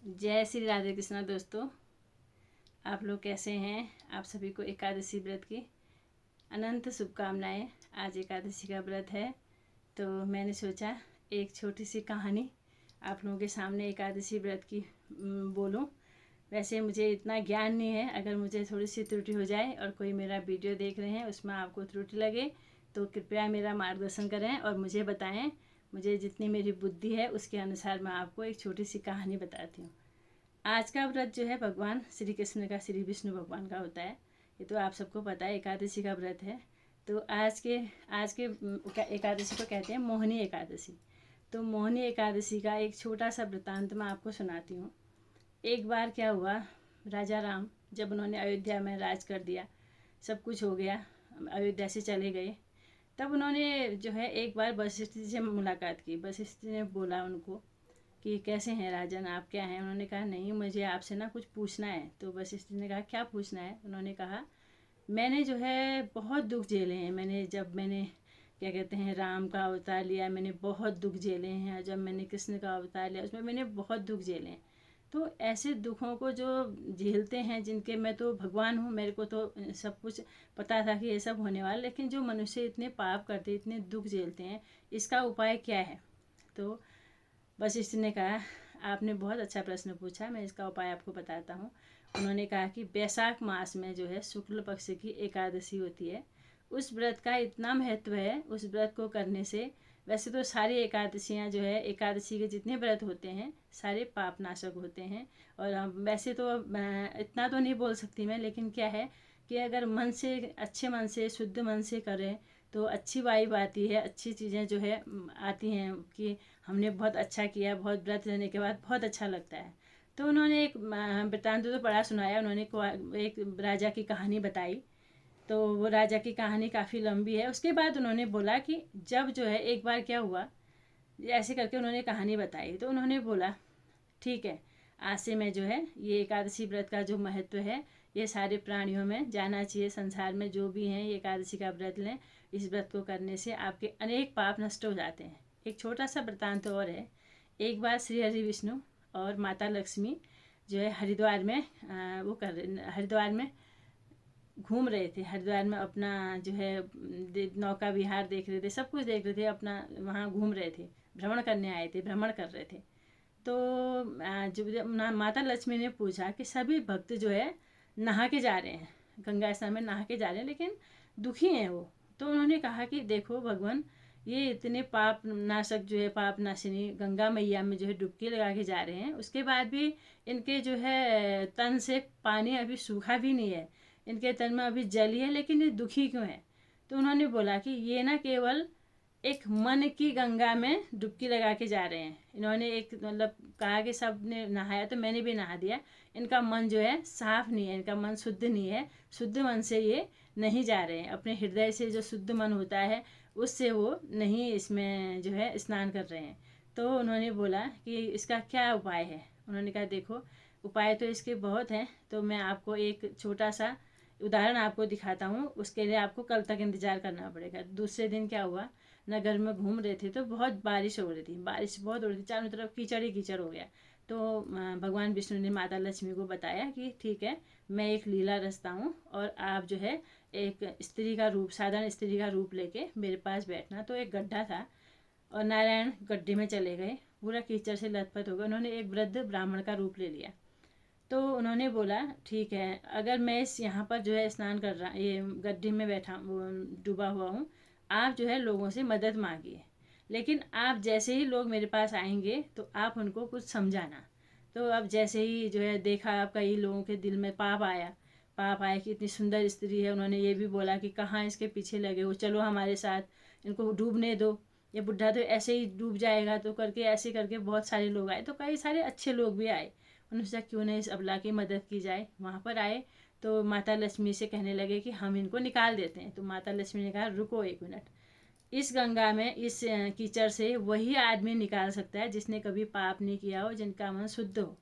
जय श्री राधे कृष्णा दोस्तों। आप लोग कैसे हैं? आप सभी को एकादशी व्रत की अनंत शुभकामनाएं। आज एकादशी का व्रत है तो मैंने सोचा एक छोटी सी कहानी आप लोगों के सामने एकादशी व्रत की बोलूं। वैसे मुझे इतना ज्ञान नहीं है, अगर मुझे थोड़ी सी त्रुटि हो जाए और कोई मेरा वीडियो देख रहे हैं उसमें आपको त्रुटि लगे तो कृपया मेरा मार्गदर्शन करें और मुझे बताएं। मुझे जितनी मेरी बुद्धि है उसके अनुसार मैं आपको एक छोटी सी कहानी बताती हूँ। आज का व्रत जो है भगवान श्री कृष्ण का, श्री विष्णु भगवान का होता है। ये तो आप सबको पता है, एकादशी का व्रत है। तो आज के एकादशी को कहते हैं मोहिनी एकादशी। तो मोहिनी एकादशी का एक छोटा सा वृतांत मैं आपको सुनाती हूँ। एक बार क्या हुआ, राजा राम जब उन्होंने अयोध्या में राज कर दिया, सब कुछ हो गया, अयोध्या से चले गए, तब उन्होंने जो है एक बार वशिष्ठ जी से मुलाकात की। वशिष्ठ जी ने बोला उनको कि कैसे हैं राजन, आप क्या हैं? उन्होंने कहा नहीं, मुझे आपसे ना कुछ पूछना है। तो वशिष्ठ जी ने कहा क्या पूछना है? उन्होंने कहा मैंने जो है बहुत दुख झेले हैं। मैंने क्या कहते हैं राम का अवतार लिया, मैंने बहुत दुख झेले हैं। जब मैंने कृष्ण का अवतार लिया उसमें मैंने बहुत दुख झेले हैं। तो ऐसे दुखों को जो झेलते हैं, जिनके मैं तो भगवान हूँ, मेरे को तो सब कुछ पता था कि ये सब होने वाला, लेकिन जो मनुष्य इतने पाप करते, इतने दुख झेलते हैं, इसका उपाय क्या है? तो वशिष्ठ ने कहा आपने बहुत अच्छा प्रश्न पूछा, मैं इसका उपाय आपको बताता हूँ। उन्होंने कहा कि वैशाख मास में जो है शुक्ल पक्ष की एकादशी होती है, उस व्रत का इतना महत्व है। उस व्रत को करने से, वैसे तो सारी एकादशियाँ जो है, एकादशी के जितने व्रत होते हैं सारे पाप नाशक होते हैं। और वैसे तो इतना तो नहीं बोल सकती मैं, लेकिन क्या है कि अगर मन से, अच्छे मन से, शुद्ध मन से करें तो अच्छी वाइब आती है, अच्छी चीज़ें जो है आती हैं कि हमने बहुत अच्छा किया, बहुत व्रत रहने के बाद बहुत अच्छा लगता है। तो उन्होंने एक वृत्तांत तो बड़ा सुनाया, उन्होंने एक राजा की कहानी बताई। तो वो राजा की कहानी काफ़ी लंबी है। उसके बाद उन्होंने बोला कि जब जो है एक बार क्या हुआ, ऐसे करके उन्होंने कहानी बताई। तो उन्होंने बोला ठीक है, आज से मैं जो है ये एकादशी व्रत का जो महत्व है ये सारे प्राणियों में जाना चाहिए। संसार में जो भी हैं ये एकादशी का व्रत लें। इस व्रत को करने से आपके अनेक पाप नष्ट हो जाते हैं। एक छोटा सा वृत्तांत और है। एक बार श्री हरि विष्णु और माता लक्ष्मी जो है हरिद्वार में हरिद्वार में घूम रहे थे। हरिद्वार में अपना जो है नौका विहार देख रहे थे, सब कुछ देख रहे थे, अपना वहाँ घूम रहे थे, भ्रमण करने आए थे, भ्रमण कर रहे थे। तो जब माता लक्ष्मी ने पूछा कि सभी भक्त जो है नहा के जा रहे हैं, गंगा स्नान में नहा के जा रहे हैं, लेकिन दुखी हैं वो। तो उन्होंने कहा कि देखो भगवान, ये इतने पाप नाशक जो है, पाप नाशिनी गंगा मैया में जो है डुबकी लगा के जा रहे हैं, उसके बाद भी इनके जो है तन से पानी अभी सूखा भी नहीं है, इनके तन में अभी जल ही है, लेकिन ये दुखी क्यों है? तो उन्होंने बोला कि ये ना केवल एक मन की गंगा में डुबकी लगा के जा रहे हैं। इन्होंने एक मतलब कहा कि सब ने नहाया तो मैंने भी नहा दिया। इनका मन जो है साफ नहीं है, इनका मन शुद्ध नहीं है, शुद्ध मन से ये नहीं जा रहे हैं। अपने हृदय से जो शुद्ध मन होता है उससे वो नहीं इसमें जो है स्नान कर रहे हैं। तो उन्होंने बोला कि इसका क्या उपाय है? उन्होंने कहा देखो, उपाय तो इसके बहुत हैं, तो मैं आपको एक छोटा सा उदाहरण आपको दिखाता हूँ। उसके लिए आपको कल तक इंतज़ार करना पड़ेगा। दूसरे दिन क्या हुआ, नगर में घूम रहे थे तो बहुत बारिश हो रही थी, बारिश बहुत हो रही थी, चारों तरफ कीचड़ ही कीचड़ हो गया। तो भगवान विष्णु ने माता लक्ष्मी को बताया कि ठीक है, मैं एक लीला रचता हूँ और आप जो है एक स्त्री का रूप, साधारण स्त्री का रूप लेके मेरे पास बैठना। तो एक गड्ढा था और नारायण गड्ढे में चले गए, पूरा कीचड़ से लथपथ हो गए। उन्होंने एक वृद्ध ब्राह्मण का रूप ले लिया। तो उन्होंने बोला ठीक है, अगर मैं इस यहाँ पर जो है स्नान कर रहा, ये गड्ढे में बैठा डूबा हुआ हूँ, आप जो है लोगों से मदद मांगिए, लेकिन आप जैसे ही लोग मेरे पास आएंगे तो आप उनको कुछ समझाना। तो अब जैसे ही जो है देखा, आप कई लोगों के दिल में पाप आया कि इतनी सुंदर स्त्री है। उन्होंने ये भी बोला कि कहाँ इसके पीछे लगे हो, चलो हमारे साथ, इनको डूबने दो, ये बुढ़ा तो ऐसे ही डूब जाएगा। तो करके ऐसे करके बहुत सारे लोग आए, तो कई सारे अच्छे लोग भी आए। उन्होंने सोचा क्यों नहीं इस अबला की मदद की जाए। वहाँ पर आए तो माता लक्ष्मी से कहने लगे कि हम इनको निकाल देते हैं। तो माता लक्ष्मी ने कहा रुको एक मिनट, इस गंगा में, इस कीचड़ से वही आदमी निकाल सकता है जिसने कभी पाप नहीं किया हो, जिनका मन शुद्ध हो,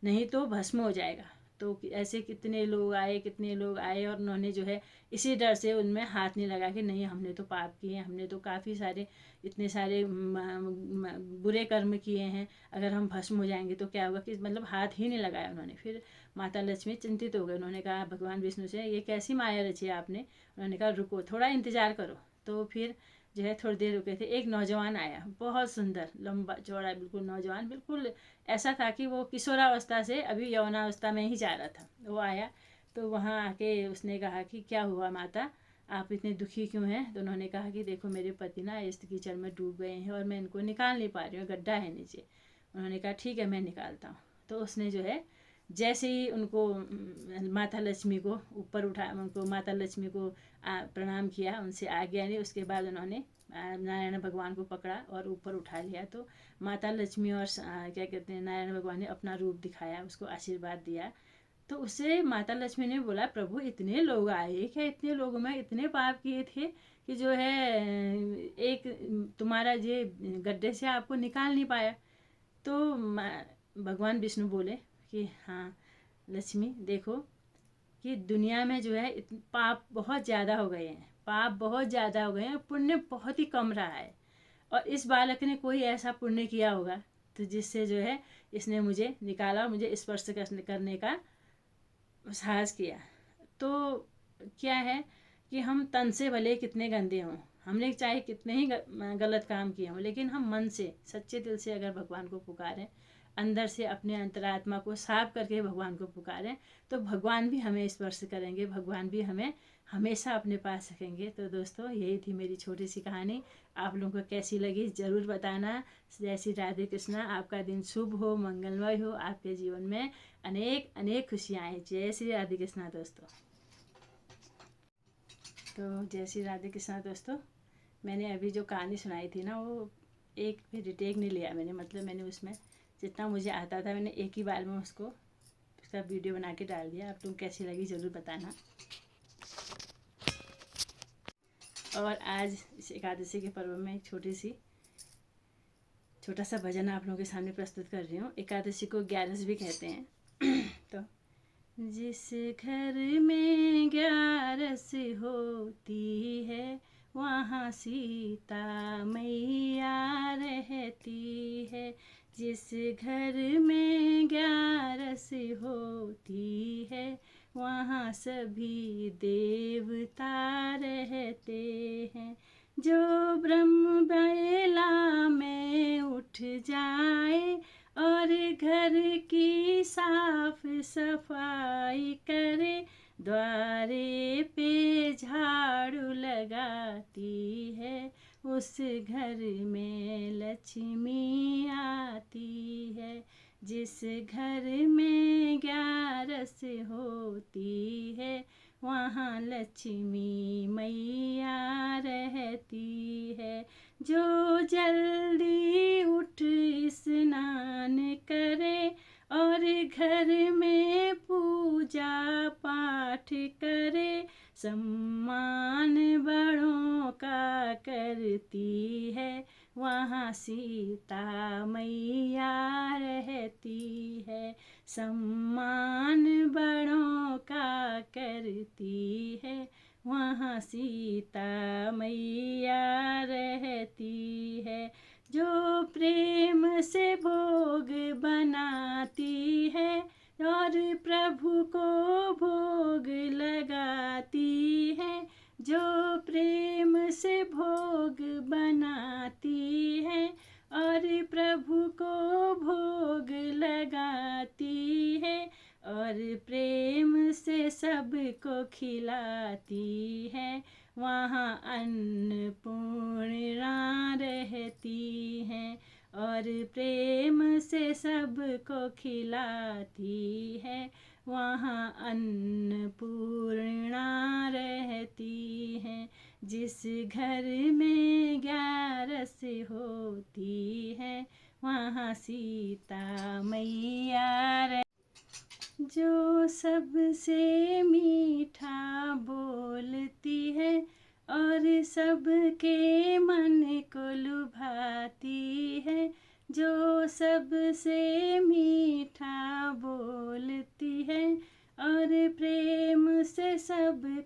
नहीं तो भस्म हो जाएगा। तो ऐसे कितने लोग आए और उन्होंने जो है इसी डर से उनमें हाथ नहीं लगा कि नहीं हमने तो पाप किए हैं, हमने तो काफ़ी सारे इतने सारे बुरे कर्म किए हैं, अगर हम भस्म हो जाएंगे तो क्या होगा, कि मतलब हाथ ही नहीं लगाया उन्होंने। फिर माता लक्ष्मी चिंतित हो गए, उन्होंने कहा भगवान विष्णु से ये कैसी माया रची है आपने। उन्होंने कहा रुको थोड़ा इंतज़ार करो। तो फिर जो है थोड़ी देर रुके थे, एक नौजवान आया, बहुत सुंदर लंबा चौड़ा बिल्कुल नौजवान, बिल्कुल ऐसा था कि वो किशोरावस्था से अभी यौवनावस्था में ही जा रहा था। वो आया तो वहाँ आके उसने कहा कि क्या हुआ माता, आप इतने दुखी क्यों हैं। तो उन्होंने कहा कि देखो मेरे पति ना इस कीचड़ में डूब गए हैं और मैं इनको निकाल नहीं पा रही हूँ, गड्ढा है नीचे। उन्होंने कहा ठीक है मैं निकालता हूँ। तो उसने जो है जैसे ही उनको माता लक्ष्मी को ऊपर उठा, उनको माता लक्ष्मी को प्रणाम किया, उनसे आज्ञा ली, उसके बाद उन्होंने नारायण भगवान को पकड़ा और ऊपर उठा लिया। तो माता लक्ष्मी और क्या कहते हैं नारायण भगवान ने अपना रूप दिखाया, उसको आशीर्वाद दिया। तो उससे माता लक्ष्मी ने बोला प्रभु इतने लोग आए क्या, इतने लोगों में इतने पाप किए थे कि जो है एक तुम्हारा ये गड्ढे से आपको निकाल नहीं पाया। तो भगवान विष्णु बोले कि हाँ लक्ष्मी देखो कि दुनिया में जो है पाप बहुत ज़्यादा हो गए हैं, पाप बहुत ज़्यादा हो गए हैं, पुण्य बहुत ही कम रहा है। और इस बालक ने कोई ऐसा पुण्य किया होगा तो जिससे जो है इसने मुझे निकाला और मुझे स्पर्श करने का साहस किया। तो क्या है कि हम तन से भले कितने गंदे हों, हमने चाहे कितने ही गलत काम किए हों, लेकिन हम मन से सच्चे दिल से अगर भगवान को पुकारें, अंदर से अपने अंतरात्मा को साफ करके भगवान को पुकारें, तो भगवान भी हमें स्पर्श करेंगे, भगवान भी हमें हमेशा अपने पास रखेंगे। तो दोस्तों यही थी मेरी छोटी सी कहानी, आप लोगों को कैसी लगी ज़रूर बताना। जय श्री राधे कृष्णा, आपका दिन शुभ हो, मंगलमय हो, आपके जीवन में अनेक अनेक खुशियाँ आए। जय श्री राधे कृष्णा दोस्तों। तो जय श्री राधे कृष्णा दोस्तों, मैंने अभी जो कहानी सुनाई थी ना वो एक भी रिटेक नहीं लिया मैंने, मतलब मैंने उसमें जितना मुझे आता था मैंने एक ही बार में उसका वीडियो बना के डाल दिया। आप लोग कैसी लगी ज़रूर बताना। और आज इस एकादशी के पर्व में एक छोटा सा भजन आप लोगों के सामने प्रस्तुत कर रही हूँ। एकादशी को 11 भी कहते हैं। तो जिस घर में 11 होती है वहाँ सीता मैया रहती है। जिस घर में 11 होती है वहाँ सभी देवता रहते हैं। जो ब्रह्म बेला में उठ जाए और घर की साफ सफाई करे, द्वारे पे झाड़ू लगाती है, उस घर में लक्ष्मी आती है। जिस घर में 11 होती है वहाँ लक्ष्मी मैया रहती है। जो जल्दी उठ स्नान करे और घर में पूजा पाठ करे, सम्मान बड़ों का करती है, वहाँ सीता मैया रहती है। सम्मान बड़ों का करती है, वहाँ सीता मैया रहती है। जो प्रेम से भोग बनाती है और प्रभु को भोग लगाती है, जो प्रेम से भोग बनाती है और प्रभु को भोग लगाती है और प्रेम से सबको खिलाती है, वहाँ अन्नपूर्णा रहती हैं। और प्रेम से सबको खिलाती है, वहाँ अन्नपूर्णा रहती हैं। जिस घर में 11 होती है वहाँ सीता मैया। जो सबसे मीठा बोलती है और सबके मन को लुभाती है, जो सबसे मीठा बोलती है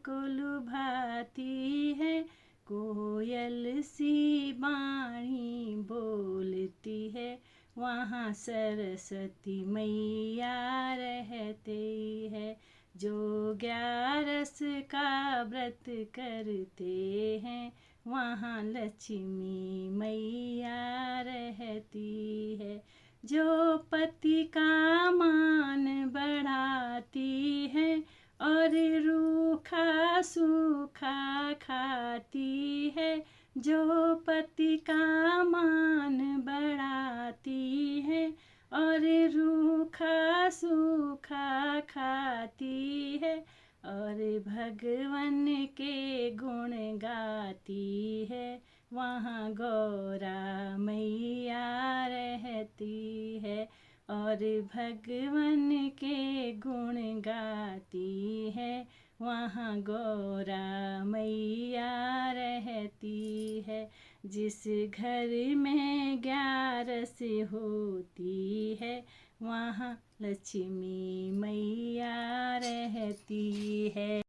को लुभाती है, कोयल सी वाणी बोलती है, वहाँ सरस्वती मैया रहती है। जो 11 का व्रत करते हैं, वहाँ लक्ष्मी मैया रहती है। जो पति का मान बढ़ाती है और रूखा सूखा खाती है, जो पति का मान बढ़ाती है और रूखा सूखा खाती है और भगवान के गुण गाती है, वहाँ गौरा मैया रहती है। और भगवान के गुण गाती है, वहाँ गौरा मैया रहती है। जिस घर में 11 होती है, वहाँ लक्ष्मी मैया रहती है।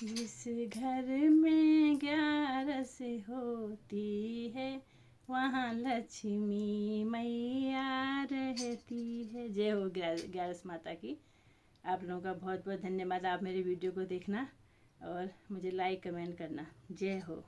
जिस घर में 11 होती है, वहाँ लक्ष्मी मैया रहती है। जय हो 11 माता की। आप लोगों का बहुत बहुत धन्यवाद। आप मेरे वीडियो को देखना और मुझे लाइक कमेंट करना। जय हो।